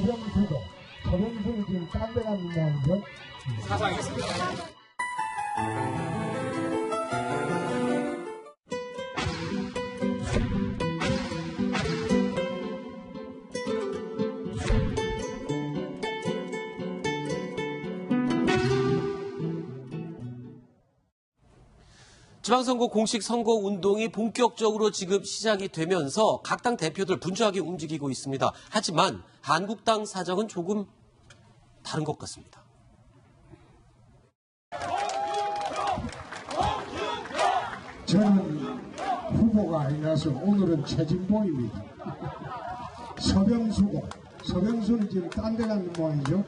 서병수도 서병수는 지금 딴 데 가는 모양이죠. 사상이 있습니다. 지방선거 공식 선거 운동이 본격적으로 지금 시작이 되면서 각 당 대표들 분주하게 움직이고 있습니다. 하지만 한국당 사정은 조금 다른 것 같습니다. 저는 후보가 아니라서 오늘은 최진봉입니다. 서병수는 지금 딴 데 가는 모양이죠.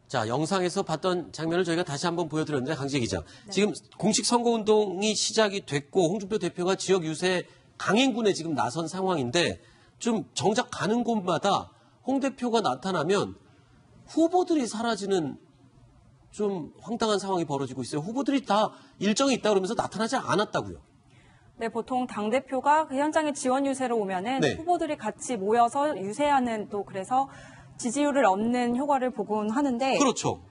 자, 영상에서 봤던 장면을 저희가 다시 한번 보여드렸는데, 강지혜 기자. 네. 지금 공식 선거운동이 시작이 됐고 홍준표 대표가 지역 유세 강행군에 지금 나선 상황인데 좀 정작 가는 곳마다 홍 대표가 나타나면 후보들이 사라지는 좀 황당한 상황이 벌어지고 있어요. 후보들이 다 일정이 있다 그러면서 나타나지 않았다고요. 네, 보통 당대표가 그 현장에 지원 유세로 오면은 네. 후보들이 같이 모여서 유세하는 또 그래서 지지율을 얻는 효과를 보곤 하는데 그렇죠.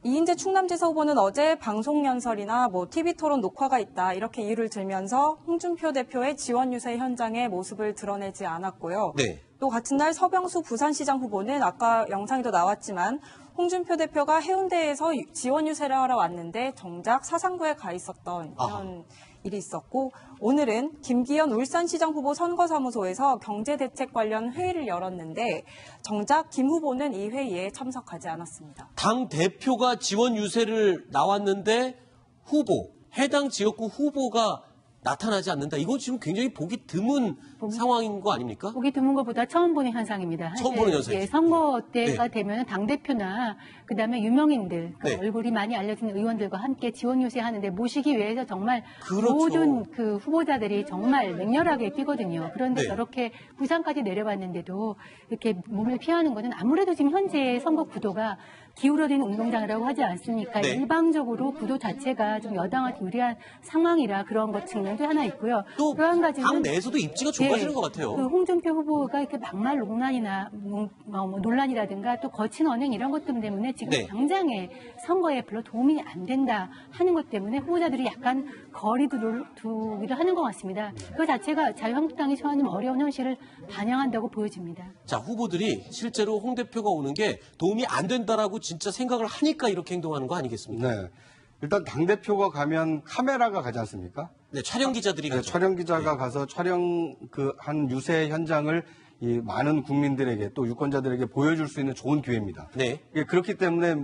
이인재 충남지사 후보는 어제 방송 연설이나 TV 토론 녹화가 있다 이렇게 이유를 들면서 홍준표 대표의 지원 유세 현장의 모습을 드러내지 않았고요. 네. 또 같은 날 서병수 부산시장 후보는 아까 영상에도 나왔지만 홍준표 대표가 해운대에서 지원 유세를 하러 왔는데 정작 사상구에 가 있었던 이런 일이 있었고 오늘은 김기현 울산시장 후보 선거사무소에서 경제대책 관련 회의를 열었는데 정작 김 후보는 이 회의에 참석하지 않았습니다. 당 대표가 지원 유세를 나왔는데 해당 지역구 후보가 나타나지 않는다. 이건 지금 굉장히 보기 드문 상황인 거 아닙니까? 보기 드문 것보다 처음 보는 현상입니다. 처음 보는 현상이죠. 예, 선거 때가 되면 당대표나 그다음에 유명인들, 얼굴이 많이 알려진 의원들과 함께 지원 유세하는데 모시기 위해서 정말 모든 그 후보자들이 정말 맹렬하게 뛰거든요. 그런데 저렇게 부산까지 내려왔는데도 이렇게 몸을 피하는 것은 아무래도 지금 현재 선거 구도가 기울어진 운동장이라고 하지 않습니까? 일방적으로 구도 자체가 좀 여당한테 유리한 상황이라 그런 것 측면도 하나 있고요. 또 당 내에서도 입지가 좁아지는 것 같아요. 그 홍준표 후보가 이렇게 막말 논란이나 논란이라든가 또 거친 언행 이런 것들 때문에 지금 당장에 선거에 별로 도움이 안 된다 하는 것 때문에 후보자들이 약간 거리두기를 하는 것 같습니다. 그 자체가 자유한국당이 처하는 어려운 현실을 반영한다고 보여집니다. 자, 후보들이 실제로 홍 대표가 오는 게 도움이 안 된다라고 진짜 생각을 하니까 이렇게 행동하는 거 아니겠습니까? 네. 일단 당대표가 가면 카메라가 가지 않습니까? 네, 촬영 기자들이 가죠. 촬영 기자가 가서 한 유세 현장을 이 많은 국민들에게 또 유권자들에게 보여줄 수 있는 좋은 기회입니다. 네. 그렇기 때문에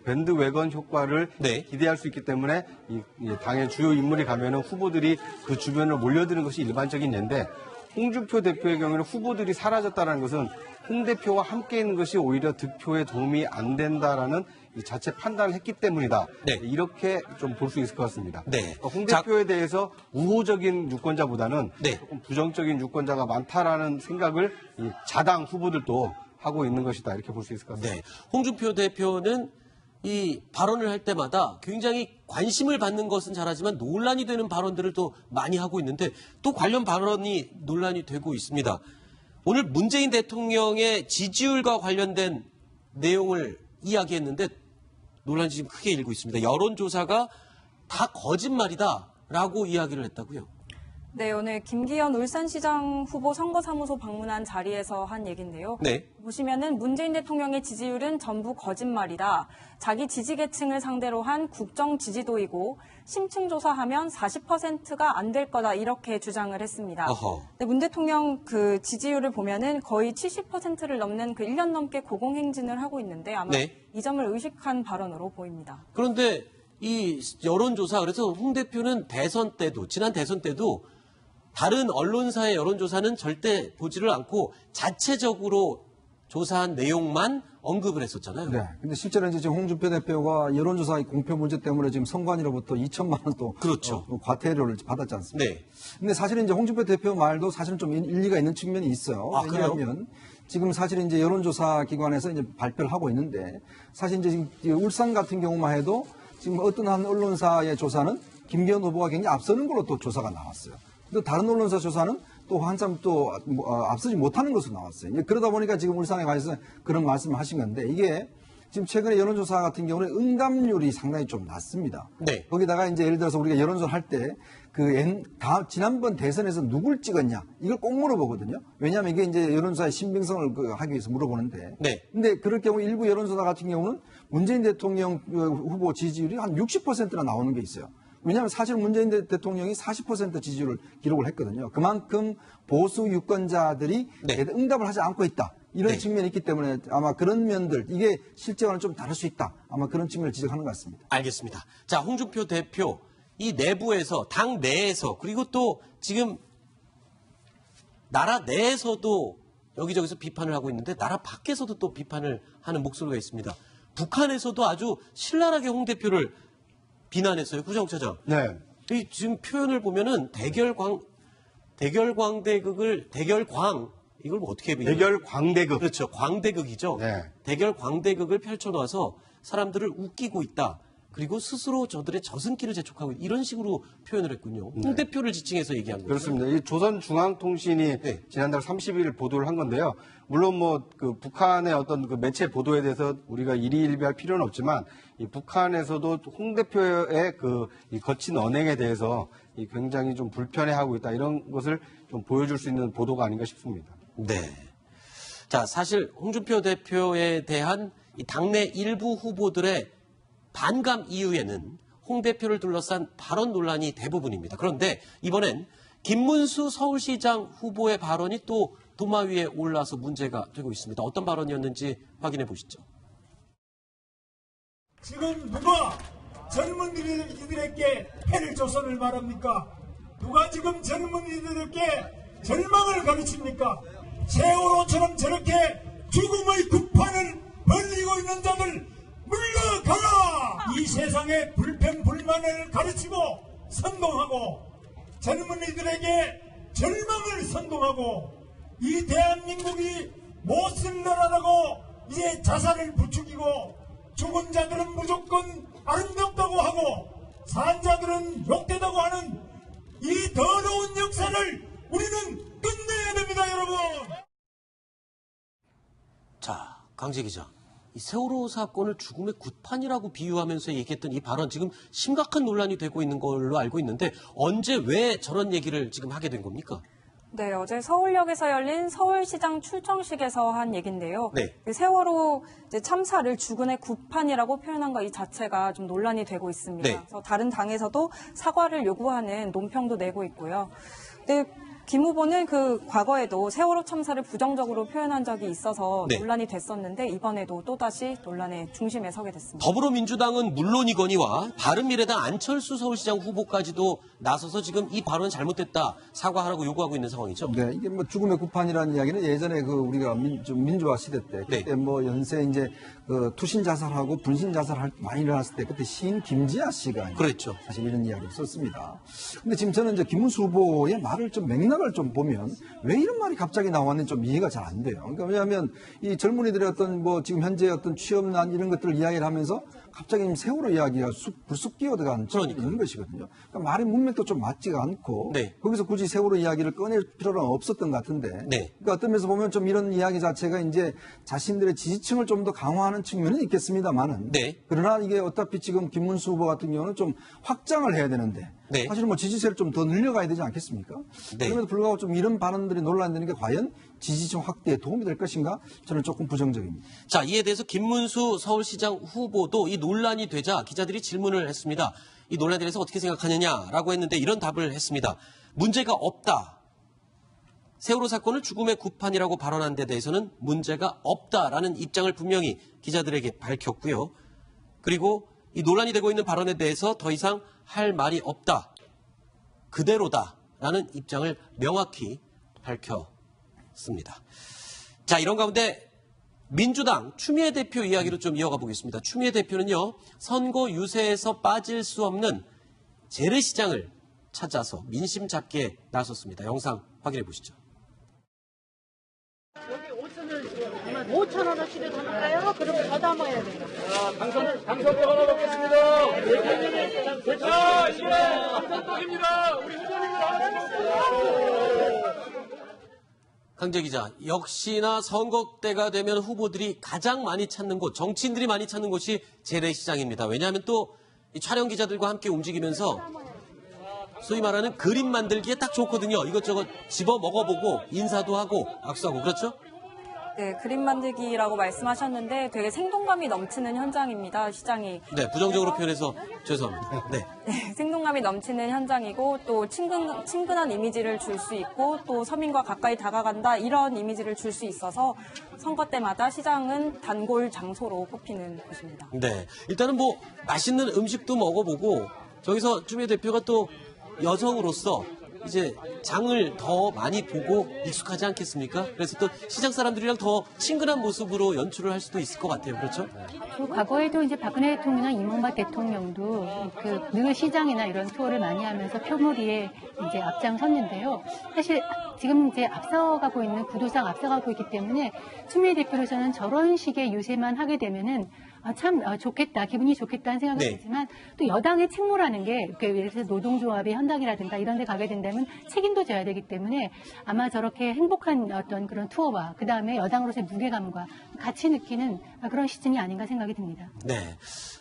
밴드웨건 효과를 기대할 수 있기 때문에 이 당의 주요 인물이 가면은 후보들이 그 주변을 몰려드는 것이 일반적인 예인데 홍준표 대표의 경우에는 후보들이 사라졌다는 것은 홍 대표와 함께 있는 것이 오히려 득표에 도움이 안 된다라는 이 자체 판단을 했기 때문이다. 이렇게 좀 볼 수 있을 것 같습니다. 홍 대표에 대해서 우호적인 유권자보다는 조금 부정적인 유권자가 많다라는 생각을 이 자당 후보들도 하고 있는 것이다. 이렇게 볼 수 있을 것 같습니다. 홍준표 대표는 이 발언을 할 때마다 굉장히 관심을 받는 것은 잘하지만 논란이 되는 발언들을 또 많이 하고 있는데 또 관련 발언이 논란이 되고 있습니다. 오늘 문재인 대통령의 지지율과 관련된 내용을 이야기했는데 논란이 지금 크게 일고 있습니다. 여론조사가 다 거짓말이다라고 이야기를 했다고요. 네, 오늘 김기현 울산시장 후보 선거사무소 방문한 자리에서 한 얘기인데요. 보시면은 문재인 대통령의 지지율은 전부 거짓말이다. 자기 지지계층을 상대로 한 국정 지지도이고 심층 조사하면 40%가 안 될 거다 이렇게 주장을 했습니다. 네, 문 대통령 그 지지율을 보면은 거의 70%를 넘는 그 1년 넘게 고공행진을 하고 있는데 아마 이 점을 의식한 발언으로 보입니다. 그런데 이 여론조사 그래서 홍 대표는 지난 대선 때도 다른 언론사의 여론조사는 절대 보지를 않고 자체적으로 조사한 내용만 언급을 했었잖아요. 네. 근데 실제로 이제 지금 홍준표 대표가 여론조사 공표 문제 때문에 지금 선관위로부터 2천만 원 또 과태료를 받았지 않습니까? 근데 사실은 이제 홍준표 대표 말도 사실은 좀 일리가 있는 측면이 있어요. 왜냐하면 지금 사실 이제 여론조사 기관에서 이제 발표를 하고 있는데 사실 이제 지금 울산 같은 경우만 해도 지금 어떤 한 언론사의 조사는 김기현 후보가 굉장히 앞서는 걸로 또 조사가 나왔어요. 또 다른 언론사 조사는 또 한참 또 앞서지 못하는 것으로 나왔어요. 이제 그러다 보니까 지금 울산에 가셔서 그런 말씀을 하신 건데 이게 지금 최근에 여론조사 같은 경우는 응답률이 상당히 좀 낮습니다. 네. 거기다가 이제 예를 들어서 우리가 여론조사 할 때 지난번 대선에서 누굴 찍었냐 이걸 꼭 물어보거든요. 왜냐하면 이게 이제 여론조사의 신빙성을 하기 위해서 물어보는데. 네. 근데 그럴 경우 일부 여론조사 같은 경우는 문재인 대통령 후보 지지율이 한 60%나 나오는 게 있어요. 왜냐하면 사실 문재인 대통령이 40% 지지율을 기록을 했거든요. 그만큼 보수 유권자들이 네. 응답을 하지 않고 있다. 이런 네. 측면이 있기 때문에 아마 그런 면들, 이게 실제와는 좀 다를 수 있다. 아마 그런 측면을 지적하는 것 같습니다. 알겠습니다. 자, 홍준표 대표, 이 내부에서, 당 내에서, 그리고 또 지금 나라 내에서도 여기저기서 비판을 하고 있는데 나라 밖에서도 또 비판을 하는 목소리가 있습니다. 북한에서도 아주 신랄하게 홍 대표를 비난했어요. 구정 차장. 네. 이 지금 표현을 보면은 대결광 이걸 뭐 어떻게 해요? 대결 광대극. 그렇죠. 광대극이죠. 네. 대결 광대극을 펼쳐놔서 사람들을 웃기고 있다. 그리고 스스로 저들의 저승길을 재촉하고 이런 식으로 표현을 했군요. 홍 대표를 지칭해서 얘기한 거죠. 그렇습니다. 이 조선중앙통신이 네. 지난달 30일 보도를 한 건데요. 물론 뭐 그 북한의 어떤 그 매체 보도에 대해서 우리가 일희일비할 필요는 없지만 이 북한에서도 홍 대표의 이 거친 언행에 대해서 이 굉장히 좀 불편해하고 있다 이런 것을 좀 보여줄 수 있는 보도가 아닌가 싶습니다. 네. 자, 사실 홍준표 대표에 대한 이 당내 일부 후보들의 반감 이유에는 홍 대표를 둘러싼 발언 논란이 대부분입니다. 그런데 이번엔 김문수 서울시장 후보의 발언이 또 도마 위에 올라서 문제가 되고 있습니다. 어떤 발언이었는지 확인해 보시죠. 지금 누가 젊은이들에게 해를 조선을 말합니까? 누가 지금 젊은이들에게 절망을 가르칩니까? 세월호처럼 저렇게 죽음의 급판을 벌리고 있는 자들 물러가라! 이 세상에 불평 불만을 가르치고 선동하고 젊은이들에게 절망을 선동하고 이 대한민국이 못쓸 나라라고 이제 자살을 부추기고 죽은 자들은 무조건 아름답다고 하고 산 자들은 욕되다고 하는 이 더러운 역사를 우리는 끝내야 됩니다, 여러분. 자, 강재 기자. 이 세월호 사건을 죽음의 굿판이라고 비유하면서 얘기했던 이 발언 지금 심각한 논란이 되고 있는 걸로 알고 있는데 언제 왜 저런 얘기를 지금 하게 된 겁니까? 네, 어제 서울역에서 열린 서울시장 출정식에서 한 얘기인데요. 네. 세월호 이제 참사를 죽음의 굿판이라고 표현한 것 이 자체가 좀 논란이 되고 있습니다. 네. 그래서 다른 당에서도 사과를 요구하는 논평도 내고 있고요. 근데 김 후보는 그 과거에도 세월호 참사를 부정적으로 표현한 적이 있어서 네. 논란이 됐었는데 이번에도 또다시 논란의 중심에 서게 됐습니다. 더불어민주당은 물론이거니와 바른미래당 안철수 서울시장 후보까지도 나서서 지금 이 발언은 잘못됐다 사과하라고 요구하고 있는 상황이죠. 네, 이게 뭐 죽음의 굿판이라는 이야기는 예전에 우리가 민주화 시대 때 그때 네. 뭐 연쇄 이제 투신 자살하고 분신 자살 많이 일어났을 때 그때 시인 김지아 씨가 그랬죠. 사실 이런 이야기를 썼습니다. 근데 지금 저는 이제 김문수 후보의 말을 좀 맥락을 좀 보면 왜 이런 말이 갑자기 나왔는지 좀 이해가 잘 안 돼요. 그러니까 왜냐하면 이 젊은이들의 어떤 뭐 지금 현재 어떤 취업난 이런 것들을 이야기를 하면서 갑자기 세월호 이야기가 불쑥 끼어들어가는 측면이 있는 것이거든요. 그러니까 말의 문맥도 좀 맞지가 않고 네. 거기서 굳이 세월호 이야기를 꺼낼 필요는 없었던 것 같은데 네. 그러니까 어떤 면에서 보면 좀 이런 이야기 자체가 이제 자신들의 지지층을 좀 더 강화하는 측면은 있겠습니다만은 네. 그러나 이게 어차피 지금 김문수 후보 같은 경우는 좀 확장을 해야 되는데 네. 사실 뭐 지지세를 좀 더 늘려가야 되지 않겠습니까? 네. 그럼에도 불구하고 좀 이런 발언들이 논란되는 게 과연 지지층 확대에 도움이 될 것인가? 저는 조금 부정적입니다. 자, 이에 대해서 김문수 서울시장 후보도 이 논란이 되자 기자들이 질문을 했습니다. 이 논란에 대해서 어떻게 생각하느냐라고 했는데 이런 답을 했습니다. 문제가 없다. 세월호 사건을 죽음의 굿판이라고 발언한 데 대해서는 문제가 없다라는 입장을 분명히 기자들에게 밝혔고요. 그리고 이 논란이 되고 있는 발언에 대해서 더 이상 할 말이 없다. 그대로다라는 입장을 명확히 밝혔습니다. 자, 이런 가운데 민주당 추미애 대표 이야기로 좀 이어가 보겠습니다. 추미애 대표는요, 선거 유세에서 빠질 수 없는 재래시장을 찾아서 민심 잡기에 나섰습니다. 영상 확인해 보시죠. 5,000원어치를 담을까요? 그럼 더 담아야 돼요. 당선병 하나 먹겠습니다. 자, 이게 당선떡입니다. 우리 후보님들 하나 먹겠습니다. 강재 기자, 역시나 선거 때가 되면 후보들이 가장 많이 찾는 곳, 정치인들이 많이 찾는 곳이 재래시장입니다. 왜냐하면 또 이 촬영 기자들과 함께 움직이면서 소위 말하는 그림 만들기에 딱 좋거든요. 이것저것 집어 먹어보고 인사도 하고 악수하고 그렇죠? 네, 그림 만들기라고 말씀하셨는데 되게 생동감이 넘치는 현장입니다, 시장이. 네, 부정적으로 표현해서 죄송합니다. 네. 네, 생동감이 넘치는 현장이고 또 친근한 이미지를 줄 수 있고 또 서민과 가까이 다가간다 이런 이미지를 줄 수 있어서 선거 때마다 시장은 단골 장소로 꼽히는 곳입니다. 네, 일단은 뭐 맛있는 음식도 먹어보고 저기서 추미애 대표가 또 여성으로서 이제 장을 더 많이 보고 익숙하지 않겠습니까? 그래서 또 시장 사람들이랑 더 친근한 모습으로 연출을 할 수도 있을 것 같아요. 그렇죠? 그 과거에도 이제 박근혜 대통령이나 이명박 대통령도 늘 시장이나 이런 투어를 많이 하면서 표몰이에 이제 앞장섰는데요. 사실 지금 이제 앞서가고 있는 구도상 앞서가고 있기 때문에 추미애 대표로서는 저런 식의 유세만 하게 되면은 참 좋겠다, 기분이 좋겠다는 생각이 들지만 또 여당의 책무라는 게 예를 들어서 노동조합의 현장이라든가 이런 데 가게 된다면 책임도 져야 되기 때문에 아마 저렇게 행복한 어떤 그런 투어와 그다음에 여당으로서의 무게감과 같이 느끼는 그런 시즌이 아닌가 생각이 듭니다. 네.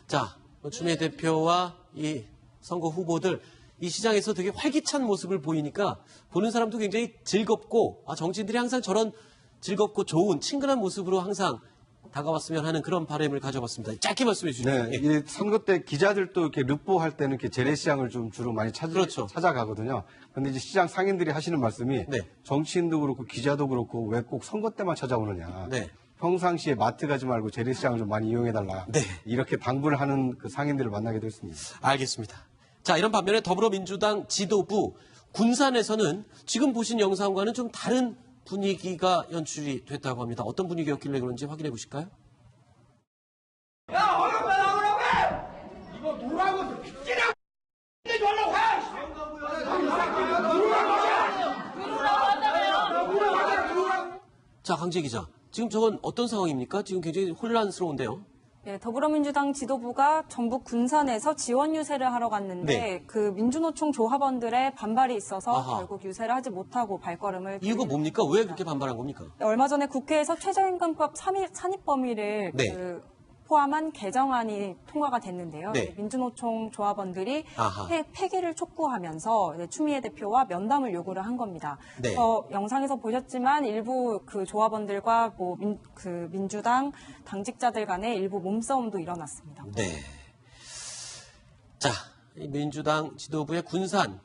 자, 추미애 대표와 이 선거 후보들 이 시장에서 되게 활기찬 모습을 보이니까 보는 사람도 굉장히 즐겁고 정치인들이 항상 저런 즐겁고 좋은 친근한 모습으로 항상 다가왔으면 하는 그런 바람을 가져봤습니다. 짧게 말씀해 주시죠. 네, 이 선거 때 기자들도 이렇게 르포할 때는 이렇게 재래시장을 좀 주로 많이 찾아가거든요. 그런데 이제 시장 상인들이 하시는 말씀이 정치인도 그렇고 기자도 그렇고 왜 꼭 선거 때만 찾아오느냐. 평상시에 마트 가지 말고 재래시장을 좀 많이 이용해달라. 이렇게 당부를 하는 그 상인들을 만나기도 했습니다. 알겠습니다. 자, 이런 반면에 더불어민주당 지도부 군산에서는 지금 보신 영상과는 좀 다른 분위기가 연출이 됐다고 합니다. 어떤 분위기였길래 그런지 확인해 보실까요? 야, 얼른 나오라고 해! 이거 누라고 빗기라고 내지 말라고 해! 자, 강재 기자. 지금 저건 어떤 상황입니까? 지금 굉장히 혼란스러운데요. 네, 더불어민주당 지도부가 전북 군산에서 지원 유세를 하러 갔는데 그 민주노총 조합원들의 반발이 있어서 결국 유세를 하지 못하고 발걸음을 이유가 뭡니까? 왜 그렇게 반발한 겁니까? 얼마 전에 국회에서 최저임금법 산입 범위를 포함한 개정안이 통과가 됐는데요. 민주노총 조합원들이 폐기를 촉구하면서 추미애 대표와 면담을 요구를 한 겁니다. 영상에서 보셨지만 일부 그 조합원들과 민주당 당직자들 간의 일부 몸싸움도 일어났습니다. 네. 자, 민주당 지도부의 군산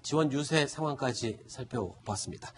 지원 유세 상황까지 살펴봤습니다.